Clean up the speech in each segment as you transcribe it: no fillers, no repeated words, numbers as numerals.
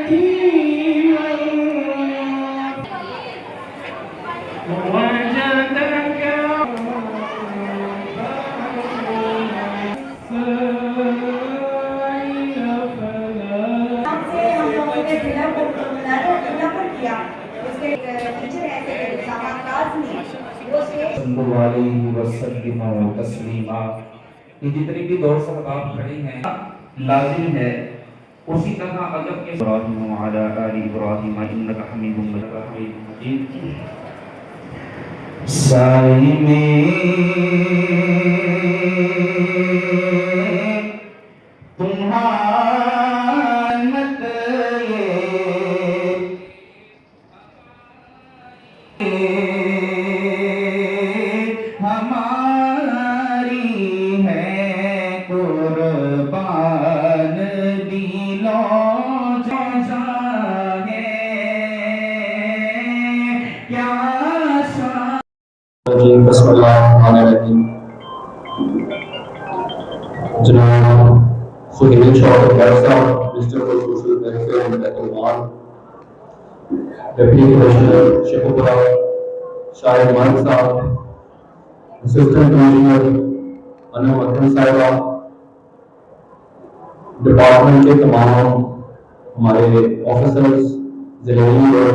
ये जितनी भी दौर से आप खड़े हैं लाजिम है उसी तरह अदब के इब्राहीम व अला आलि इब्राहीम इन्नका हमीदुम मजीद साई में तुम्हारत हमारी है कुर्बान दिलों जागे क्या Bismillahirrahmanirrahim. Janaab Suhail Shah Barsa, Minister for Social Welfare and Development, Deputy Commissioner Sheikhupura Shahid Malik Sahab, Assistant Commissioner Anam Akram Sahiba, department के तमाम हमारे ऑफिसर्स, जिलेनी और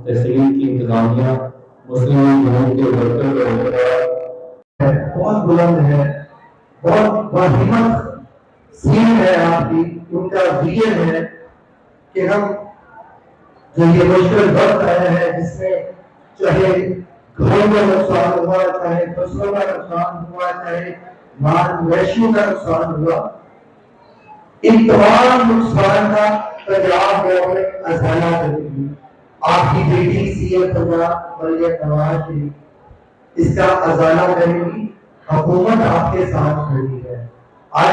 तहसील की इंतजामिया, मुस्लिम यूनियन के वर्कर बहुत बुलंद है, बहुत बाहिम्मत सीन है आपकी। उनका विजन है कि हम जो ये मुश्किल वक्त आया है जिसमें चाहे घरों का नुकसान हुआ, चाहे फसलों का नुकसान हुआ, चाहे माल मवेशियों का नुकसान हुआ, इन तमाम नुकसान का पंजाब गवर्नमेंट अजाला करेगी। आपकी बेटी सीएम पंजाब मरियम नवाज शरीफ इसका अजाला करेगी। हुकूमत आपके साथ खड़ी है। आज